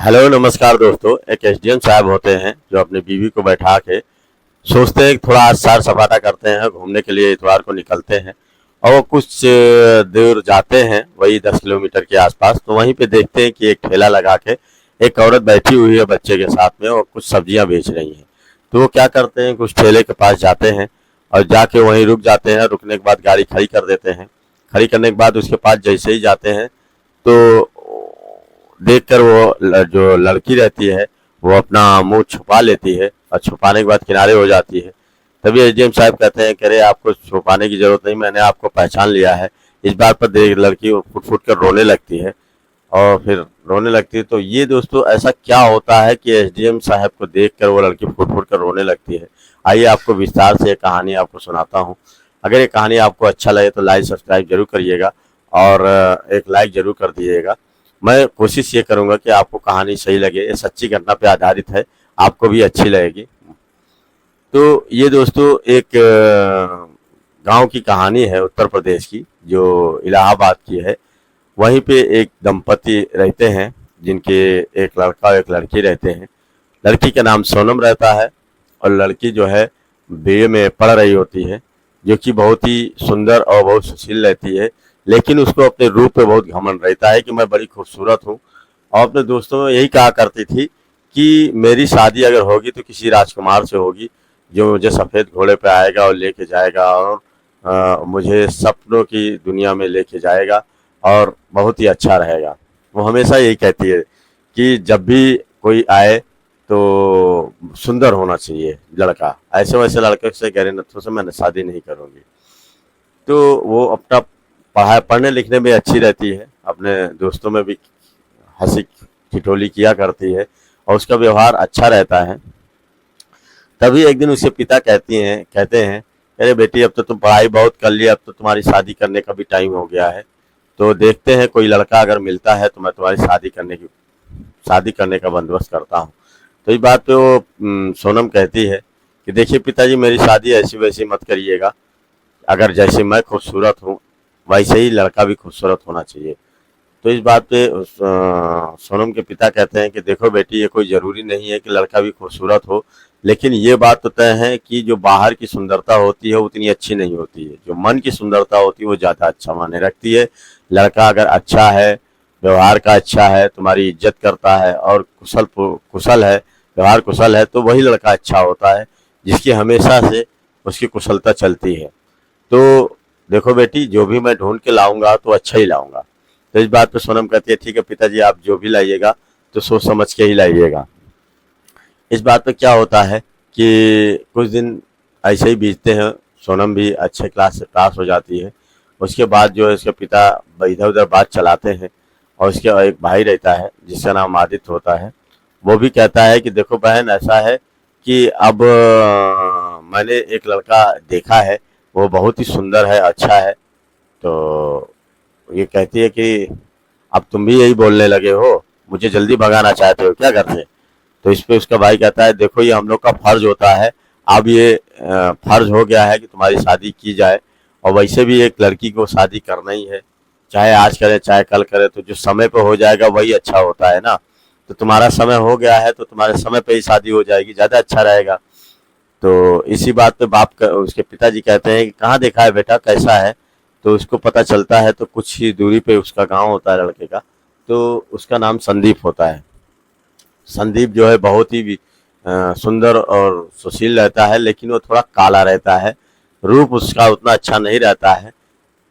Hello नमस्कार दोस्तों। एक एसडीएम साहब होते हैं जो अपनी बीवी को बैठा के सोचते हैं कि थोड़ा आज सैर सपाटा करते हैं, घूमने के लिए इतवार को निकलते हैं। और वो कुछ दूर जाते हैं, वही 10 किलोमीटर के आसपास, तो वहीं पे देखते हैं कि एक ठेला लगा के एक औरत बैठी हुई है बच्चे के साथ में और कुछ सब्जियां बेच रही हैं। तो वो क्या करते हैं, कुछ ठेले के पास जाते हैं और जाके वहीं रुक जाते हैं। रुकने के बाद गाड़ी खड़ी कर देते हैं। खड़ी करने के बाद उसके पास जैसे ही जाते हैं तो देखकर जो लड़की रहती है वो अपना मुंह छुपा लेती है और छुपाने के बाद किनारे हो जाती है। तभी एसडीएम साहब कहते हैं कि अरे आपको छुपाने की जरूरत नहीं, मैंने आपको पहचान लिया है। इस बात पर देख लड़की फुट फुट कर रोने लगती है और फिर रोने लगती है। तो ये दोस्तों ऐसा क्या होता है कि एसडीएम साहब को देखकर वो लड़की फुट फुट कर रोने लगती है। आइए आपको विस्तार से ये कहानी आपको सुनाता हूँ। अगर ये कहानी आपको अच्छा लगे तो लाइक सब्सक्राइब जरूर करिएगा और एक लाइक जरूर कर दीजिएगा। मैं कोशिश ये करूंगा कि आपको कहानी सही लगे, ये सच्ची घटना पे आधारित है, आपको भी अच्छी लगेगी। तो ये दोस्तों एक गांव की कहानी है उत्तर प्रदेश की, जो इलाहाबाद की है। वहीं पे एक दंपति रहते हैं जिनके एक लड़का और एक लड़की रहते हैं। लड़की का नाम सोनम रहता है और लड़की जो है बीए में पढ़ रही होती है, जो कि बहुत ही सुंदर और बहुत सुशील रहती है। लेकिन उसको अपने रूप पे बहुत घमंड रहता है कि मैं बड़ी खूबसूरत हूँ। और अपने दोस्तों में यही कहा करती थी कि मेरी शादी अगर होगी तो किसी राजकुमार से होगी जो मुझे सफ़ेद घोड़े पे आएगा और लेके जाएगा और मुझे सपनों की दुनिया में लेके जाएगा और बहुत ही अच्छा रहेगा। वो हमेशा यही कहती है कि जब भी कोई आए तो सुंदर होना चाहिए लड़का, ऐसे वैसे लड़के से गहरे नथों से मैं शादी नहीं करूँगी। तो वो अपना पढ़ाई पढ़ने लिखने में अच्छी रहती है, अपने दोस्तों में भी हंसी ठिठोली किया करती है और उसका व्यवहार अच्छा रहता है। तभी एक दिन उसके पिता कहते हैं अरे बेटी, अब तो तुम पढ़ाई बहुत कर ली, अब तो तुम्हारी शादी करने का भी टाइम हो गया है। तो देखते हैं कोई लड़का अगर मिलता है तो मैं तुम्हारी शादी करने का बंदोबस्त करता हूँ। तो इस बात पे वो सोनम कहती है कि देखिए पिताजी, मेरी शादी ऐसी वैसी मत करिएगा। अगर जैसे मैं खूबसूरत हूँ वैसे ही लड़का भी खूबसूरत होना चाहिए। तो इस बात पे सोनम के पिता कहते हैं कि देखो बेटी, ये कोई ज़रूरी नहीं है कि लड़का भी खूबसूरत हो, लेकिन ये बात तो तय है कि जो बाहर की सुंदरता होती है उतनी अच्छी नहीं होती है, जो मन की सुंदरता होती है वो ज़्यादा अच्छा मायने रखती है। लड़का अगर अच्छा है, व्यवहार का अच्छा है, तुम्हारी इज्जत करता है और कुशल है, व्यवहार कुशल है, तो वही लड़का अच्छा होता है जिसकी हमेशा से उसकी कुशलता चलती है। तो देखो बेटी, जो भी मैं ढूंढ के लाऊंगा तो अच्छा ही लाऊंगा। तो इस बात पे सोनम कहती है ठीक है पिताजी, आप जो भी लाइएगा तो सोच समझ के ही लाइएगा। इस बात पे क्या होता है कि कुछ दिन ऐसे ही बीतते हैं। सोनम भी अच्छे क्लास से पास हो जाती है। उसके बाद जो है उसके पिता इधर उधर बात चलाते हैं और उसके एक भाई रहता है जिसका नाम आदित्य होता है। वो भी कहता है कि देखो बहन, ऐसा है कि अब मैंने एक लड़का देखा है, वो बहुत ही सुंदर है, अच्छा है। तो ये कहती है कि अब तुम भी यही बोलने लगे हो, मुझे जल्दी भगाना चाहते हो क्या घर से? तो इस पे उसका भाई कहता है देखो, ये हम लोग का फर्ज होता है, अब ये फर्ज हो गया है कि तुम्हारी शादी की जाए। और वैसे भी एक लड़की को शादी करना ही है, चाहे आज करे चाहे कल करे, तो जो समय पे हो जाएगा वही अच्छा होता है ना। तो तुम्हारा समय हो गया है तो तुम्हारे समय पे ही शादी हो जाएगी, ज़्यादा अच्छा रहेगा। तो इसी बात पे उसके पिताजी कहते हैं कि कहाँ देखा है बेटा, कैसा है? तो उसको पता चलता है तो कुछ ही दूरी पे उसका गांव होता है लड़के का। तो उसका नाम संदीप होता है। संदीप जो है बहुत ही सुंदर और सुशील रहता है, लेकिन वो थोड़ा काला रहता है, रूप उसका उतना अच्छा नहीं रहता है।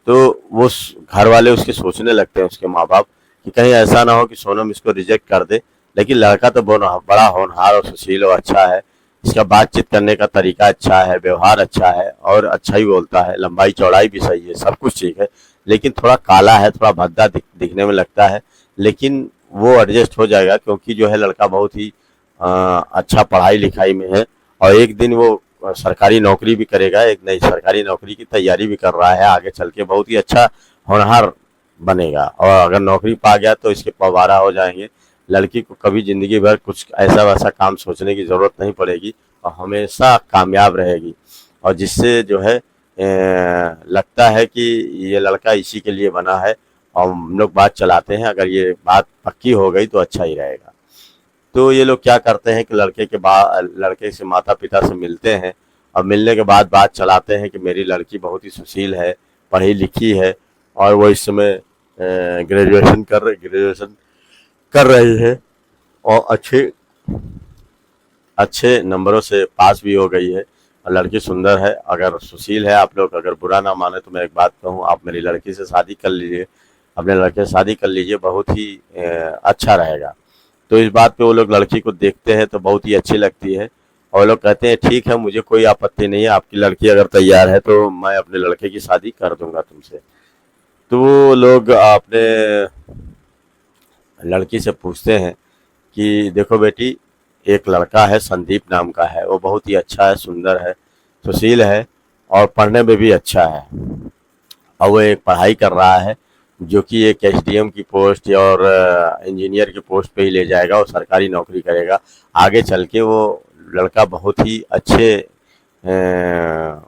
तो वो घर वाले उसके सोचने लगते हैं, उसके माँ बाप, कि कहीं ऐसा ना हो कि सोनम इसको रिजेक्ट कर दे। लेकिन लड़का तो बड़ा होनहार और सुशील और अच्छा है। इसका बातचीत करने का तरीका अच्छा है, व्यवहार अच्छा है और अच्छा ही बोलता है, लंबाई चौड़ाई भी सही है, सब कुछ ठीक है। लेकिन थोड़ा काला है, थोड़ा भद्दा दिखने में लगता है। लेकिन वो एडजस्ट हो जाएगा क्योंकि जो है लड़का बहुत ही अच्छा पढ़ाई लिखाई में है और एक दिन वो सरकारी नौकरी भी करेगा, एक नई सरकारी नौकरी की तैयारी भी कर रहा है। आगे चल के बहुत ही अच्छा होनहार बनेगा और अगर नौकरी पा गया तो इसके पवारा हो जाएंगे। लड़की को कभी जिंदगी भर कुछ ऐसा वैसा काम सोचने की ज़रूरत नहीं पड़ेगी और हमेशा कामयाब रहेगी। और जिससे जो है लगता है कि ये लड़का इसी के लिए बना है। और हम लोग बात चलाते हैं, अगर ये बात पक्की हो गई तो अच्छा ही रहेगा। तो ये लोग क्या करते हैं कि लड़के से माता पिता से मिलते हैं और मिलने के बाद बात चलाते हैं कि मेरी लड़की बहुत ही सुशील है, पढ़ी लिखी है और वो इस समय ग्रेजुएशन कर रही है और अच्छे अच्छे नंबरों से पास भी हो गई है और लड़की सुंदर है। अगर सुशील है, आप लोग अगर बुरा ना माने तो मैं एक बात कहूँ, आप मेरी लड़की से शादी कर लीजिए, अपने लड़के से शादी कर लीजिए, बहुत ही अच्छा रहेगा। तो इस बात पे वो लोग लड़की को देखते हैं तो बहुत ही अच्छी लगती है और वो लोग कहते हैं ठीक है, मुझे कोई आपत्ति नहीं है, आपकी लड़की अगर तैयार है तो मैं अपने लड़के की शादी कर दूंगा तुमसे। तो वो लोग अपने लड़की से पूछते हैं कि देखो बेटी, एक लड़का है संदीप नाम का है, वो बहुत ही अच्छा है, सुंदर है, सुशील है और पढ़ने में भी अच्छा है और वो एक पढ़ाई कर रहा है जो कि एक एसडीएम की पोस्ट और इंजीनियर की पोस्ट पे ही ले जाएगा और सरकारी नौकरी करेगा। आगे चल के वो लड़का बहुत ही अच्छे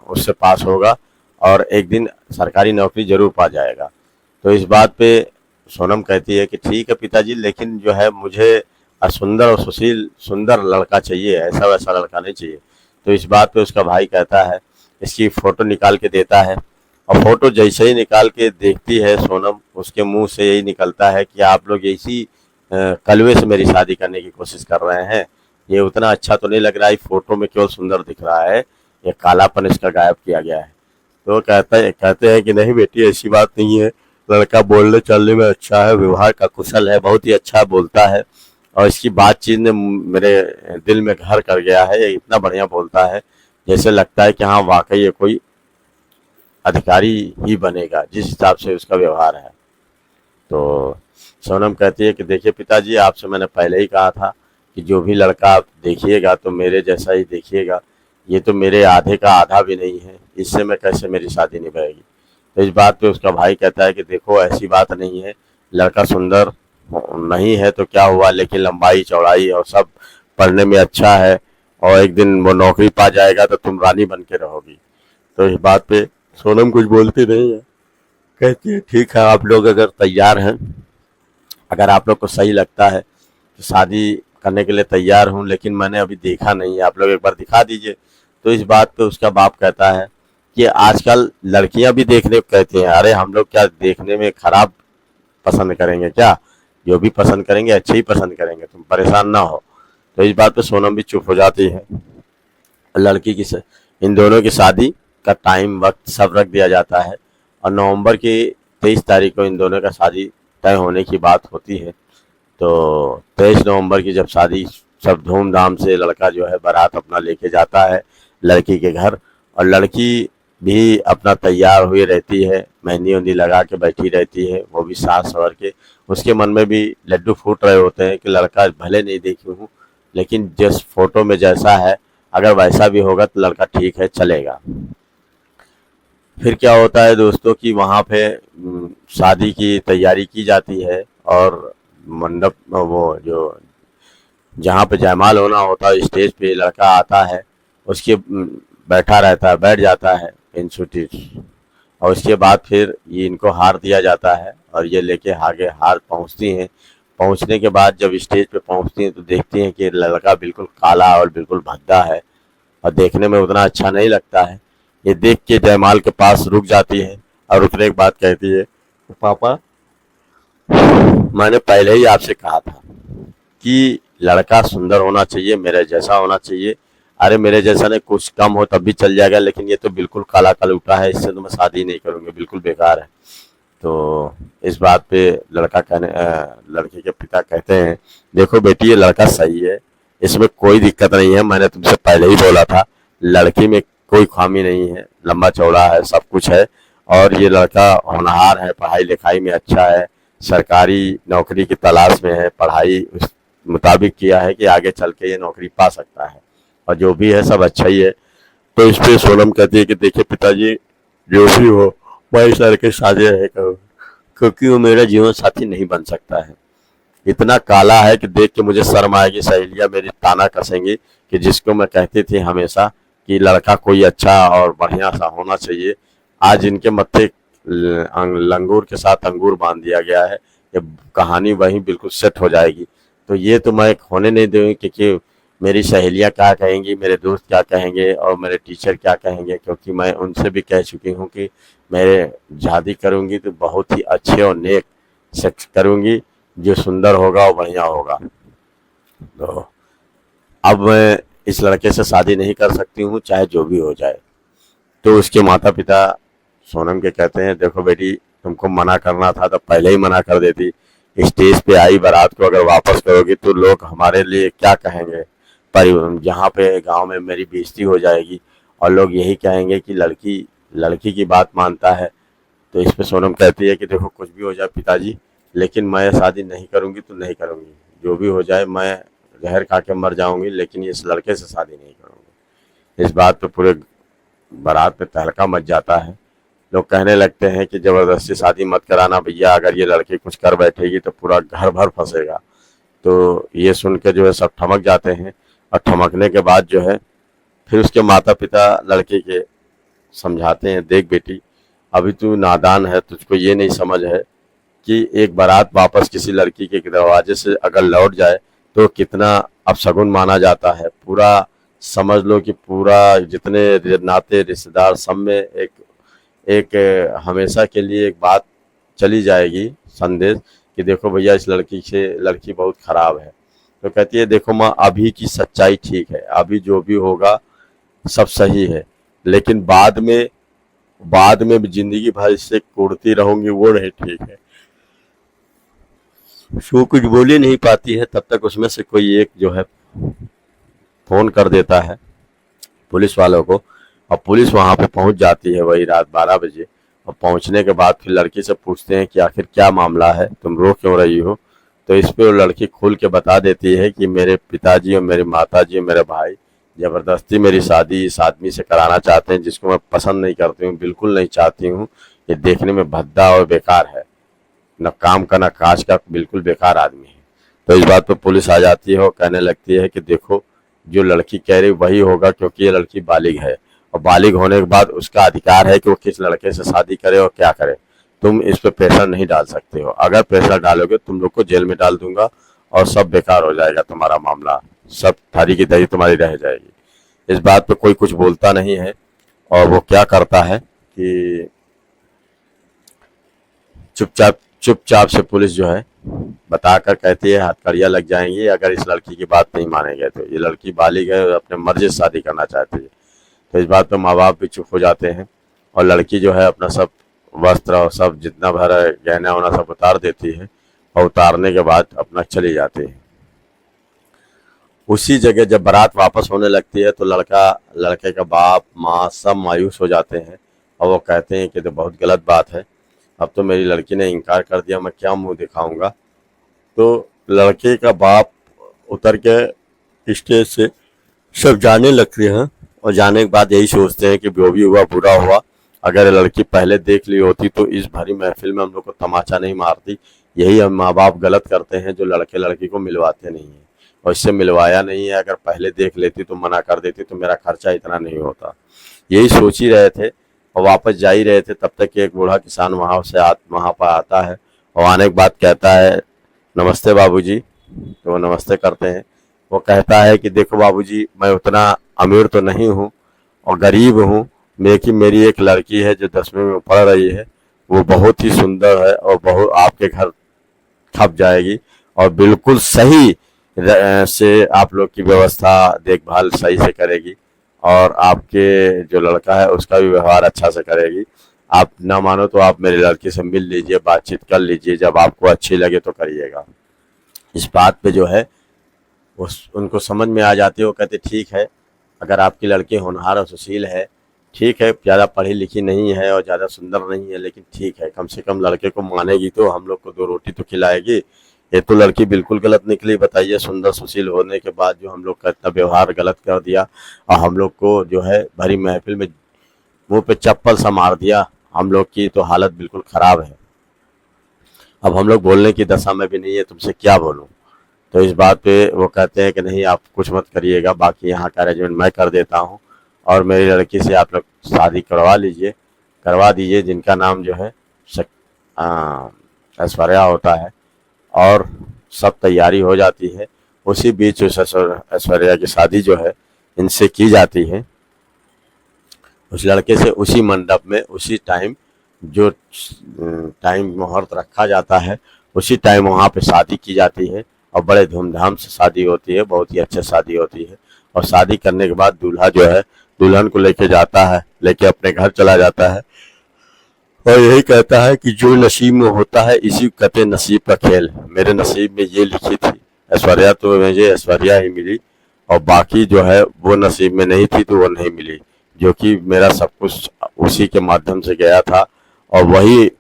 उससे पास होगा और एक दिन सरकारी नौकरी जरूर पा जाएगा। तो इस बात पे सोनम कहती है कि ठीक है पिताजी, लेकिन जो है मुझे सुंदर और सुशील सुंदर लड़का चाहिए, ऐसा वैसा लड़का नहीं चाहिए। तो इस बात पे उसका भाई कहता है, इसकी फ़ोटो निकाल के देता है और फ़ोटो जैसे ही निकाल के देखती है सोनम, उसके मुंह से यही निकलता है कि आप लोग इसी कलवे से मेरी शादी करने की कोशिश कर रहे हैं। ये उतना अच्छा तो नहीं लग रहा है, फ़ोटो में केवल सुंदर दिख रहा है, ये कालापन इसका गायब किया गया है। तो कहते हैं कि नहीं बेटी, ऐसी बात नहीं है, लड़का बोलने चलने में अच्छा है, व्यवहार का कुशल है, बहुत ही अच्छा बोलता है और इसकी बातचीत ने मेरे दिल में घर कर गया है। ये इतना बढ़िया बोलता है जैसे लगता है कि हाँ वाकई ये कोई अधिकारी ही बनेगा, जिस हिसाब से उसका व्यवहार है। तो सोनम कहती है कि देखिए पिताजी, आपसे मैंने पहले ही कहा था कि जो भी लड़का आप देखिएगा तो मेरे जैसा ही देखिएगा, ये तो मेरे आधे का आधा भी नहीं है, इससे मैं कैसे मेरी शादी निभाएगी। तो इस बात पे उसका भाई कहता है कि देखो ऐसी बात नहीं है, लड़का सुंदर नहीं है तो क्या हुआ, लेकिन लंबाई चौड़ाई और सब पढ़ने में अच्छा है और एक दिन वो नौकरी पा जाएगा तो तुम रानी बन के रहोगी। तो इस बात पे सोनम कुछ बोलती नहीं है, कहती है ठीक है, आप लोग अगर तैयार हैं, अगर आप लोग को सही लगता है तो शादी करने के लिए तैयार हूँ, लेकिन मैंने अभी देखा नहीं है, आप लोग एक बार दिखा दीजिए। तो इस बात पे उसका बाप कहता है कि आजकल लड़कियां भी देखने को कहती हैं, अरे हम लोग क्या देखने में खराब पसंद करेंगे क्या, जो भी पसंद करेंगे अच्छे ही पसंद करेंगे, तुम परेशान ना हो। तो इस बात पे सोनम भी चुप हो जाती है। लड़की की इन दोनों की शादी का टाइम वक्त सब रख दिया जाता है और नवंबर की 23 तारीख को इन दोनों का शादी तय होने की बात होती है। तो 23 नवंबर की जब शादी, सब धूमधाम से लड़का जो है बारात अपना लेके जाता है लड़की के घर और लड़की भी अपना तैयार हुई रहती है, मेहंदी वेहंदी लगा के बैठी रहती है, वो भी सास सवर के। उसके मन में भी लड्डू फूट रहे होते हैं कि लड़का भले नहीं देखी हूँ, लेकिन जिस फोटो में जैसा है अगर वैसा भी होगा तो लड़का ठीक है, चलेगा। फिर क्या होता है दोस्तों कि वहाँ पे शादी की तैयारी की जाती है और मंडप, वो जो जहाँ पे जयमाल होना होता है, स्टेज पे लड़का आता है, उसके बैठा रहता है, बैठ जाता है इन छुट्टी, और उसके बाद फिर ये इनको हार दिया जाता है और ये लेके आगे हार पहुँचती हैं। पहुँचने के बाद जब स्टेज पे पहुँचती हैं तो देखती हैं कि लड़का बिल्कुल काला और बिल्कुल भद्दा है और देखने में उतना अच्छा नहीं लगता है। ये देख के जयमाल के पास रुक जाती है और रुकने के बाद कहती है, पापा मैंने पहले ही आपसे कहा था कि लड़का सुंदर होना चाहिए, मेरे जैसा होना चाहिए। अरे मेरे जैसा नहीं, कुछ कम हो तब भी चल जाएगा, लेकिन ये तो बिल्कुल काला कलूटा है, इससे तो मैं शादी नहीं करूँगी, बिल्कुल बेकार है। तो इस बात पे लड़के के पिता कहते हैं, देखो बेटी ये लड़का सही है, इसमें कोई दिक्कत नहीं है, मैंने तुमसे पहले ही बोला था, लड़की में कोई खामी नहीं है, लंबा चौड़ा है, सब कुछ है और ये लड़का होनहार है, पढ़ाई लिखाई में अच्छा है, सरकारी नौकरी की तलाश में है, पढ़ाई उस मुताबिक किया है कि आगे चल के ये नौकरी पा सकता है और जो भी है सब अच्छा ही है। तो इस पे सोनम कहती है कि देखिए पिताजी, जो भी हो मैं इस लड़के से शादी नहीं करूँ, क्योंकि वो मेरा जीवन साथी नहीं बन सकता है। इतना काला है कि देख के मुझे शर्म आएगी, सहेलियां मेरी ताना कसेंगी कि जिसको मैं कहती थी हमेशा कि लड़का कोई अच्छा और बढ़िया सा होना चाहिए, आज इनके मत्थे लंगूर के साथ अंगूर बांध दिया गया है। ये कहानी वहीं बिल्कुल सेट हो जाएगी। तो ये तो मैं होने नहीं दूँगी, क्योंकि मेरी सहेलियाँ क्या कहेंगी, मेरे दोस्त क्या कहेंगे और मेरे टीचर क्या कहेंगे, क्योंकि मैं उनसे भी कह चुकी हूँ कि मैं शादी करूँगी तो बहुत ही अच्छे और नेक से करूँगी, जो सुंदर होगा और बढ़िया होगा। तो अब मैं इस लड़के से शादी नहीं कर सकती हूँ, चाहे जो भी हो जाए। तो उसके माता पिता सोनम के कहते हैं, देखो बेटी, तुमको मना करना था तो पहले ही मना कर देती। स्टेज पे आई बारात को अगर वापस करोगी तो लोग हमारे लिए क्या कहेंगे, पर यहाँ पे गांव में मेरी बेइज्जती हो जाएगी और लोग यही कहेंगे कि लड़की लड़की की बात मानता है। तो इस पे सोनम कहती है कि देखो कुछ भी हो जाए पिताजी, लेकिन मैं शादी नहीं करूँगी तो नहीं करूँगी, जो भी हो जाए मैं जहर खा के मर जाऊँगी, लेकिन इस लड़के से शादी नहीं करूँगी। इस बात पे पूरे बारात में तहलका मच जाता है। लोग कहने लगते हैं कि ज़बरदस्ती शादी मत कराना भैया, अगर ये लड़की कुछ कर बैठेगी तो पूरा घर भर फंसेगा। तो ये सुन के जो है सब ठमक जाते हैं, और ठमकने के बाद जो है फिर उसके माता पिता लड़के के समझाते हैं, देख बेटी, अभी तू नादान है, तुझको ये नहीं समझ है कि एक बारात वापस किसी लड़की के दरवाजे से अगर लौट जाए तो कितना अपशगुन माना जाता है। पूरा समझ लो कि पूरा जितने नाते रिश्तेदार सब में एक एक हमेशा के लिए एक बात चली जाएगी, संदेश, कि देखो भैया इस लड़की से लड़की बहुत खराब है। तो कहती है, देखो माँ, अभी की सच्चाई ठीक है, अभी जो भी होगा सब सही है, लेकिन बाद में भी जिंदगी भर इससे कुड़ती रहूंगी, वो नहीं ठीक है। वो कुछ बोल ही नहीं पाती है, तब तक उसमें से कोई एक जो है फोन कर देता है पुलिस वालों को, और पुलिस वहां पे पहुंच जाती है वही रात 12 बजे। और पहुंचने के बाद फिर लड़की से पूछते हैं कि आखिर क्या मामला है, तुम रो क्यों रही हो। तो इस पे वो लड़की खुल के बता देती है कि मेरे पिताजी और मेरी माताजी और मेरे भाई जबरदस्ती मेरी शादी इस आदमी से कराना चाहते हैं, जिसको मैं पसंद नहीं करती हूँ, बिल्कुल नहीं चाहती हूँ। ये देखने में भद्दा और बेकार है, न काम का न काज का, बिल्कुल बेकार आदमी है। तो इस बात पर पुलिस आ जाती है और कहने लगती है कि देखो, जो लड़की कह रही वही होगा, क्योंकि ये लड़की बालिग है, और बालिग होने के बाद उसका अधिकार है कि वो किस लड़के से शादी करे और क्या करे। तुम इस पे प्रेशर नहीं डाल सकते हो, अगर प्रेशर डालोगे तुम लोग को जेल में डाल दूंगा और सब बेकार हो जाएगा, तुम्हारा मामला सब थारी की तरी तुम्हारी रह जाएगी। इस बात पे कोई कुछ बोलता नहीं है, और वो क्या करता है कि चुपचाप से पुलिस जो है बताकर कहती है हथकड़ियाँ लग जाएंगी अगर इस लड़की की बात नहीं मानेंगे। तो ये लड़की बालिग है और अपने मर्जी से शादी करना चाहती है। तो इस बात पर माँ बाप भी चुप हो जाते हैं, और लड़की जो है अपना सब वस्त्र और सब जितना भर गहना वहना सब उतार देती है, और उतारने के बाद अपना चली जाती है। उसी जगह जब बारात वापस होने लगती है तो लड़के का बाप माँ सब मायूस हो जाते हैं, और वो कहते हैं कि तो बहुत गलत बात है, अब तो मेरी लड़की ने इनकार कर दिया, मैं क्या मुंह दिखाऊंगा। तो लड़के का बाप उतर के स्टेज से सब जाने लगते हैं, और जाने के बाद यही सोचते हैं कि जो भी हुआ बुरा हुआ, अगर लड़की पहले देख ली होती तो इस भरी महफिल में हम लोग को तमाचा नहीं मारती। यही हम माँ बाप गलत करते हैं जो लड़के लड़की को मिलवाते नहीं हैं, और इससे मिलवाया नहीं है, अगर पहले देख लेती तो मना कर देती तो मेरा खर्चा इतना नहीं होता। यही सोच ही रहे थे और वापस जा ही रहे थे, तब तक एक बूढ़ा किसान वहाँ पर आता है, और आने के बाद कहता है, नमस्ते बाबूजी। तो वो नमस्ते करते हैं। वो कहता है कि देखो बाबूजी, मैं उतना अमीर तो नहीं हूँ और गरीब हूँ, मेरी एक लड़की है जो 10वीं में पढ़ रही है, वो बहुत ही सुंदर है और बहुत आपके घर खप जाएगी, और बिल्कुल सही से आप लोग की व्यवस्था देखभाल सही से करेगी, और आपके जो लड़का है उसका भी व्यवहार अच्छा से करेगी। आप ना मानो तो आप मेरी लड़की से मिल लीजिए, बातचीत कर लीजिए, जब आपको अच्छी लगे तो करिएगा। इस बात पे जो है उनको समझ में आ जाती है। वो कहते ठीक है, अगर आपकी लड़की होनहार और सुशील है, ठीक है, ज़्यादा पढ़ी लिखी नहीं है और ज़्यादा सुंदर नहीं है, लेकिन ठीक है, कम से कम लड़के को मानेगी तो हम लोग को 2 रोटी तो खिलाएगी। ये तो लड़की बिल्कुल गलत निकली, बताइए, सुंदर सुशील होने के बाद जो हम लोग का इतना व्यवहार गलत कर दिया, और हम लोग को जो है भरी महफिल में मुंह पे चप्पल सा मार दिया। हम लोग की तो हालत बिल्कुल ख़राब है, अब हम लोग बोलने की दशा में भी नहीं है, तुमसे क्या बोलूँ। तो इस बात पे वो कहते हैं कि नहीं, आप कुछ मत करिएगा, बाकी यहाँ का अरेंजमेंट मैं कर देता हूँ, और मेरी लड़की से आप लोग शादी करवा दीजिए, जिनका नाम जो है ऐश्वर्या होता है, और सब तैयारी हो जाती है। उसी बीच उस ऐश्वर्या की शादी जो है इनसे की जाती है, उस लड़के से उसी मंडप में उसी टाइम, जो टाइम मुहूर्त रखा जाता है उसी टाइम वहाँ पे शादी की जाती है और बड़े धूमधाम से शादी होती है, बहुत ही अच्छे शादी होती है। और शादी करने के बाद दूल्हा जो है दुल्हन को लेके जाता है, लेके अपने घर चला जाता है और यही कहता है कि जो नसीब में होता है इसी को कहते हैं नसीब का खेल। मेरे नसीब में ये लिखी थी ऐश्वर्या, तो मुझे ऐश्वर्या ही मिली, और बाकी जो है वो नसीब में नहीं थी तो वो नहीं मिली, जो कि मेरा सब कुछ उसी के माध्यम से गया था और वही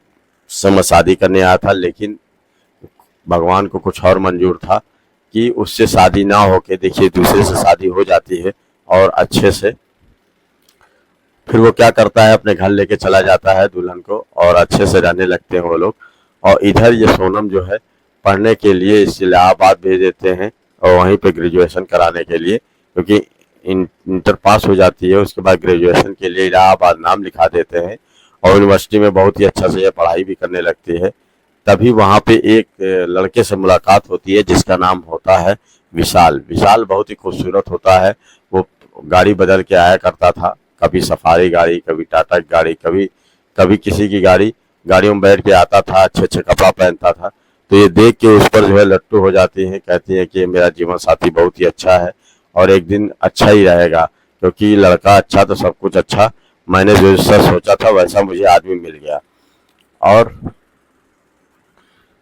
से मैं शादी करने आया था। लेकिन भगवान को कुछ और मंजूर था कि उससे शादी ना होके देखिए दूसरे से शादी हो जाती है और अच्छे से। फिर वो क्या करता है, अपने घर लेके चला जाता है दुल्हन को और अच्छे से रहने लगते हैं वो लोग। और इधर ये सोनम जो है पढ़ने के लिए इस्लामाबाद भेज देते हैं और वहीं पे ग्रेजुएशन कराने के लिए, क्योंकि इंटर पास हो जाती है उसके बाद ग्रेजुएशन के लिए इलाहाबाद नाम लिखा देते हैं और यूनिवर्सिटी में बहुत ही अच्छा से यह पढ़ाई भी करने लगती है। तभी वहाँ पे एक लड़के से मुलाकात होती है जिसका नाम होता है विशाल। विशाल बहुत ही खूबसूरत होता है, वो गाड़ी बदल के आया करता था, कभी सफारी गाड़ी, कभी टाटा की गाड़ी, कभी कभी किसी की गाड़ियों में बैठ के आता था, अच्छे अच्छे कपड़ा पहनता था। तो ये देख के उस पर जो है लट्टू हो जाती हैं, कहती हैं कि मेरा जीवन साथी बहुत ही अच्छा है और एक दिन अच्छा ही रहेगा, क्योंकि लड़का अच्छा तो सब कुछ अच्छा, मैंने जो सच सोचा था वैसा मुझे आदमी मिल गया। और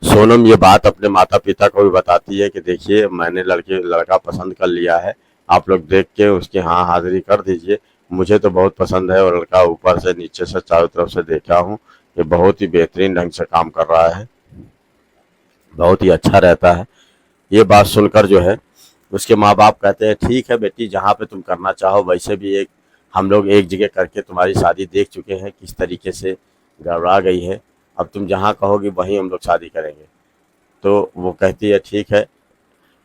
सोनम ये बात अपने माता पिता को भी बताती है कि देखिए मैंने लड़का पसंद कर लिया है, आप लोग देख के उसकी हाँ हाजिरी कर दीजिए, मुझे तो बहुत पसंद है और लड़का ऊपर से नीचे से चारों तरफ से देखा हूँ, ये बहुत ही बेहतरीन ढंग से काम कर रहा है, बहुत ही अच्छा रहता है। ये बात सुनकर जो है उसके माँ बाप कहते हैं ठीक है बेटी, जहाँ पे तुम करना चाहो, वैसे भी हम लोग एक जगह करके तुम्हारी शादी देख चुके हैं किस तरीके से गड़बड़ा गई है, अब तुम जहाँ कहोगी वहीं हम लोग शादी करेंगे। तो वो कहती है ठीक है।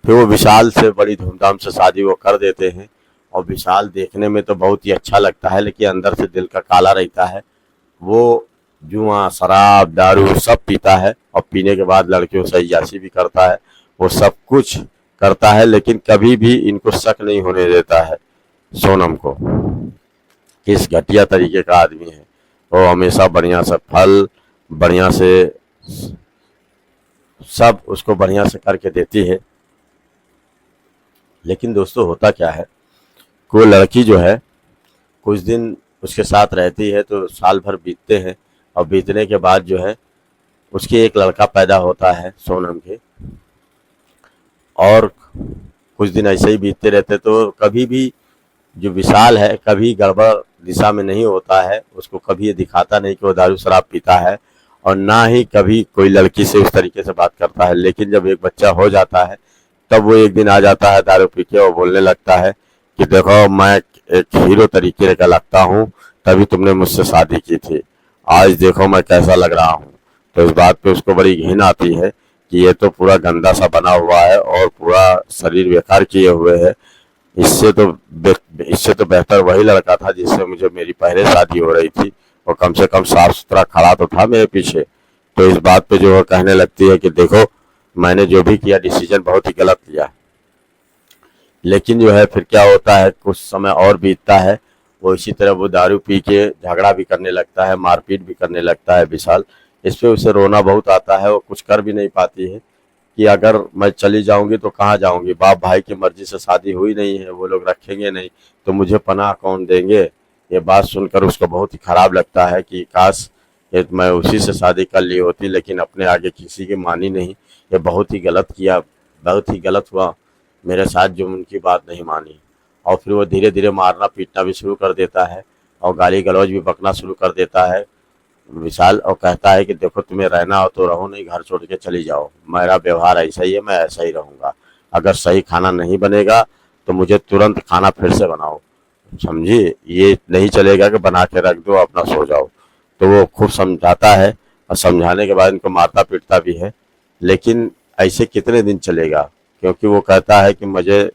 फिर वो विशाल से बड़ी धूमधाम से शादी वो कर देते हैं और विशाल देखने में तो बहुत ही अच्छा लगता है, लेकिन अंदर से दिल का काला रहता है। वो जुआ, शराब, दारू सब पीता है और पीने के बाद लड़कियों से अय्याशी भी करता है, वो सब कुछ करता है, लेकिन कभी भी इनको शक नहीं होने देता है सोनम को, किस घटिया तरीके का आदमी है। वो हमेशा बढ़िया से फल, बढ़िया से सब उसको बढ़िया से करके देती है। लेकिन दोस्तों होता क्या है, कोई लड़की जो है कुछ दिन उसके साथ रहती है तो साल भर बीतते हैं और बीतने के बाद जो है उसके एक लड़का पैदा होता है सोनम के, और कुछ दिन ऐसे ही बीतते रहते तो कभी भी जो विशाल है कभी गड़बड़ दिशा में नहीं होता है, उसको कभी ये दिखाता नहीं कि वो दारू शराब पीता है और ना ही कभी कोई लड़की से उस तरीके से बात करता है। लेकिन जब एक बच्चा हो जाता है तब वो एक दिन आ जाता है दारू पी के और बोलने लगता है कि देखो मैं एक हीरो तरीके का लगता हूँ, तभी तुमने मुझसे शादी की थी, आज देखो मैं कैसा लग रहा हूँ। तो इस बात पे उसको बड़ी घिन आती है कि ये तो पूरा गंदा सा बना हुआ है और पूरा शरीर बेकार किए हुए है, इससे तो बेहतर वही लड़का था जिससे मुझे मेरी पहले शादी हो रही थी, और कम से कम साफ सुथरा खड़ा तो था मेरे पीछे। तो इस बात पे जो है कहने लगती है कि देखो मैंने जो भी किया डिसीजन बहुत ही गलत लिया। लेकिन जो है फिर क्या होता है, कुछ समय और बीतता है, वो इसी तरह वो दारू पी के झगड़ा भी करने लगता है, मारपीट भी करने लगता है विशाल। इस पे उसे रोना बहुत आता है, वो कुछ कर भी नहीं पाती है कि अगर मैं चली जाऊंगी तो कहाँ जाऊंगी, बाप भाई की मर्जी से शादी हुई नहीं है, वो लोग रखेंगे नहीं तो मुझे पनाह कौन देंगे। ये बात सुनकर उसको बहुत ही खराब लगता है कि काश ये मैं उसी से शादी कर ली होती, लेकिन अपने आगे किसी की मानी नहीं, ये बहुत ही गलत किया, बहुत ही गलत हुआ मेरे साथ जो उनकी बात नहीं मानी। और फिर वो धीरे धीरे मारना पीटना भी शुरू कर देता है और गाली गलौज भी बकना शुरू कर देता है विशाल, और कहता है कि देखो तुम्हें रहना हो तो रहो, नहीं घर छोड़ के चली जाओ, मेरा व्यवहार ऐसा ही है, मैं ऐसा ही रहूँगा, अगर सही खाना नहीं बनेगा तो मुझे तुरंत खाना फिर से बनाओ, समझी, ये नहीं चलेगा कि बना के रख दो अपना सो जाओ। तो वो खूब समझाता है और समझाने के बाद इनको मारता पीटता भी है। लेकिन ऐसे कितने दिन चलेगा, क्योंकि वो कहता है कि मुझे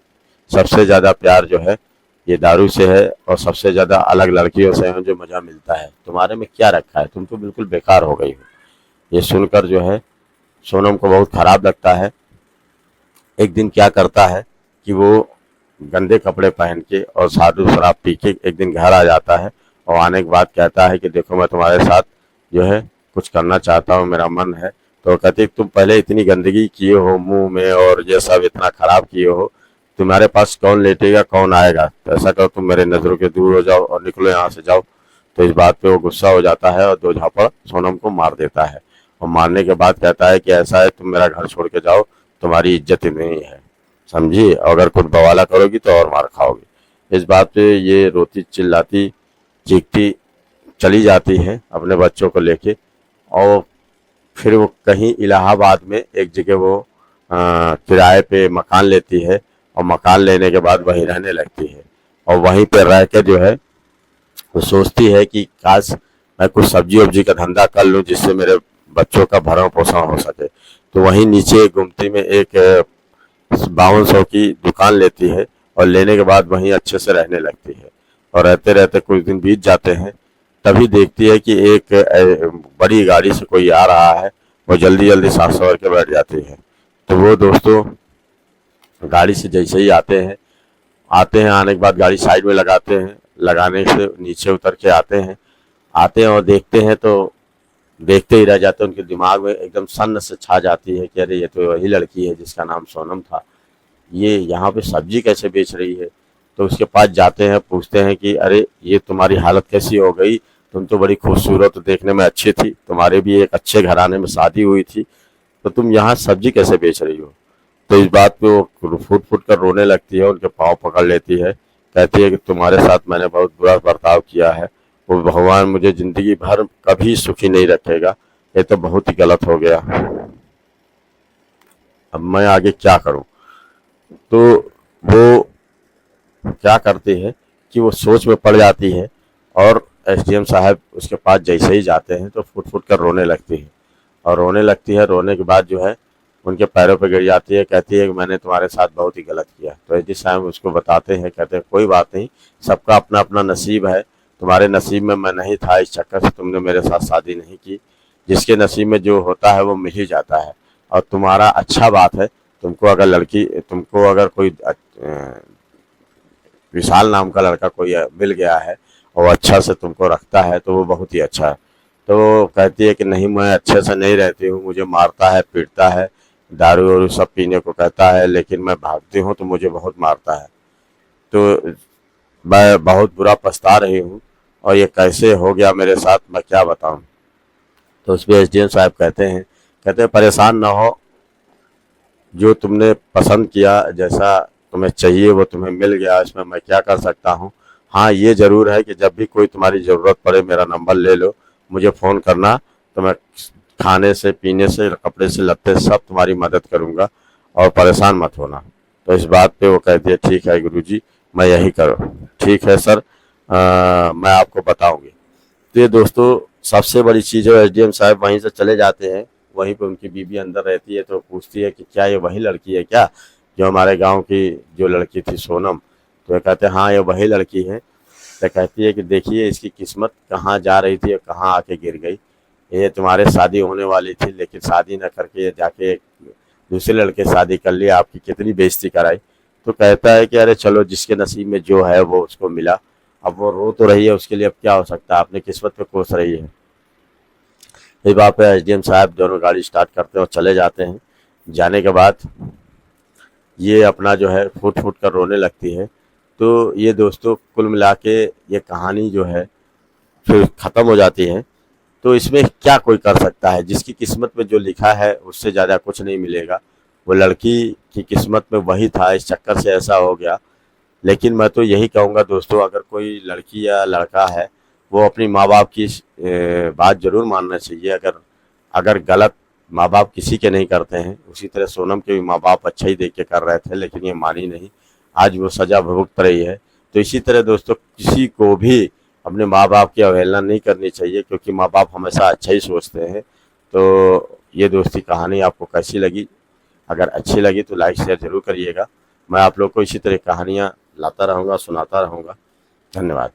सबसे ज़्यादा प्यार जो है ये दारू से है और सबसे ज़्यादा अलग लड़कियों से है जो मज़ा मिलता है, तुम्हारे में क्या रखा है, तुम तो बिल्कुल बेकार हो गई हो। ये सुनकर जो है सोनम को बहुत ख़राब लगता है एक दिन क्या करता है कि वो गंदे कपड़े पहन के और साधु शराब पी के एक दिन घर आ जाता है और आने के बाद कहता है कि देखो मैं तुम्हारे साथ जो है कुछ करना चाहता हूँ, मेरा मन है। तो कहते तुम पहले इतनी गंदगी किए हो मुंह में और ये सब इतना खराब किए हो, तुम्हारे पास कौन लेटेगा कौन आएगा, तो ऐसा करो तुम मेरे नज़रों के दूर हो जाओ और निकलो यहाँ से जाओ। तो इस बात पे वो गुस्सा हो जाता है और 2 झापड़ सोनम को मार देता है और मारने के बाद कहता है कि ऐसा है तुम मेरा घर छोड़ के जाओ, तुम्हारी इज्जत नहीं है, समझी, अगर कुछ बवाला करोगी तो और मार खाओगी। इस बात पे ये रोती चिल्लाती चीखती चली जाती है अपने बच्चों को लेके और फिर वो कहीं इलाहाबाद में एक जगह वो किराए पे मकान लेती है और मकान लेने के बाद वहीं रहने लगती है और वहीं पे रह के जो है वो सोचती है कि काश मैं कुछ सब्जी वब्जी का धंधा कर लूँ जिससे मेरे बच्चों का भरण पोषण हो सके। तो वहीं नीचे गुमती में एक 5200 की दुकान लेती है और लेने के बाद वहीं अच्छे से रहने लगती है और रहते रहते कुछ दिन बीत जाते हैं। तभी देखती है कि एक बड़ी गाड़ी से कोई आ रहा है, वो जल्दी जल्दी सांस सवर के बैठ जाती है। तो वो दोस्तों गाड़ी से जैसे ही आते हैं आने के बाद गाड़ी साइड में लगाते हैं, लगाने से नीचे उतर के आते हैं और देखते हैं तो देखते ही रह जाते हैं। उनके दिमाग में एकदम सन्न से छा जाती है कि अरे ये तो वही लड़की है जिसका नाम सोनम था, ये यहाँ पे सब्जी कैसे बेच रही है। तो उसके पास जाते हैं, पूछते हैं कि अरे ये तुम्हारी हालत कैसी हो गई, तुम तो बड़ी खूबसूरत देखने में अच्छी थी, तुम्हारे भी एक अच्छे घराने में शादी हुई थी, तो तुम यहाँ सब्जी कैसे बेच रही हो। तो इस बात पे वो फूट फूट कर रोने लगती है, उनके पाँव पकड़ लेती है, कहती है कि तुम्हारे साथ मैंने बहुत बुरा बर्ताव किया है, वो भगवान मुझे जिंदगी भर कभी सुखी नहीं रखेगा, ये तो बहुत ही गलत हो गया, अब मैं आगे क्या करूं। तो वो क्या करती है कि वो सोच में पड़ जाती है और एसडीएम साहब उसके पास जैसे ही जाते हैं तो फुट फुट कर रोने लगती है और रोने लगती है। रोने के बाद जो है उनके पैरों पर गिर जाती है, कहती है कि मैंने तुम्हारे साथ बहुत ही गलत किया। तो एसडी साहब उसको बताते हैं, कहते हैं कोई बात नहीं, सबका अपना अपना नसीब है, तुम्हारे नसीब में मैं नहीं था, इस चक्कर से तुमने मेरे साथ शादी नहीं की, जिसके नसीब में जो होता है वो मिल ही जाता है। और तुम्हारा अच्छा बात है, तुमको अगर कोई विशाल नाम का लड़का कोई मिल गया है और अच्छा से तुमको रखता है तो वो बहुत ही अच्छा है। तो वो कहती है कि नहीं, मैं अच्छे से नहीं रहती हूँ, मुझे मारता है, पीटता है, दारू वारू सब पीने को कहता है, लेकिन मैं भागती हूँ तो मुझे बहुत मारता है, तो मैं बहुत बुरा पछता रही हूँ और ये कैसे हो गया मेरे साथ, मैं क्या बताऊँ। तो उस पर एसडीएम साहब कहते हैं परेशान ना हो, जो तुमने पसंद किया, जैसा तुम्हें चाहिए वो तुम्हें मिल गया, इसमें मैं क्या कर सकता हूँ। हाँ ये ज़रूर है कि जब भी कोई तुम्हारी ज़रूरत पड़े मेरा नंबर ले लो, मुझे फ़ोन करना, तो मैं खाने से पीने से कपड़े से लत्ते सब तुम्हारी मदद करूँगा और परेशान मत होना। तो इस बात पे वो कहती है ठीक है गुरुजी, मैं यही करूँ, ठीक है सर, मैं आपको बताऊँगी। तो ये दोस्तों सबसे बड़ी चीज़ है, एसडीएम साहब वहीं से चले जाते हैं, वहीं पे उनकी बीवी अंदर रहती है। तो पूछती है कि क्या ये वही लड़की है क्या जो हमारे गांव की जो लड़की थी सोनम। तो कहते हैं हाँ ये वही लड़की है। तो कहती है कि देखिए इसकी किस्मत कहाँ जा रही थी और कहाँ आके गिर गई, ये तुम्हारे शादी होने वाली थी लेकिन शादी न करके जाके दूसरे लड़के शादी कर लिया, आपकी कितनी बेइज्जती कराई। तो कहता है कि अरे चलो जिसके नसीब में जो है वो उसको मिला, अब वो रो तो रही है, उसके लिए अब क्या हो सकता है, अपनी किस्मत पे कोस रही है। इस बात पे एसडीएम साहब दोनों गाड़ी स्टार्ट करते हैं और चले जाते हैं। जाने के बाद ये अपना जो है फूट फूट कर रोने लगती है। तो ये दोस्तों कुल मिला के ये कहानी जो है फिर ख़त्म हो जाती है। तो इसमें क्या कोई कर सकता है, जिसकी किस्मत में जो लिखा है उससे ज़्यादा कुछ नहीं मिलेगा। वो लड़की की किस्मत में वही था, इस चक्कर से ऐसा हो गया। लेकिन मैं तो यही कहूँगा दोस्तों, अगर कोई लड़की या लड़का है वो अपनी माँ बाप की बात ज़रूर मानना चाहिए। अगर गलत माँ बाप किसी के नहीं करते हैं, उसी तरह सोनम के भी माँ बाप अच्छा ही देख के कर रहे थे लेकिन ये मानी नहीं, आज वो सज़ा भुगत रही है। तो इसी तरह दोस्तों किसी को भी अपने माँ बाप की अवहेलना नहीं करनी चाहिए, क्योंकि माँ बाप हमेशा अच्छा ही सोचते हैं। तो ये दोस्ती कहानी आपको कैसी लगी, अगर अच्छी लगी तो लाइक शेयर ज़रूर करिएगा। मैं आप लोग को इसी तरह कहानियाँ लाता रहूँगा, सुनाता रहूँगा। धन्यवाद।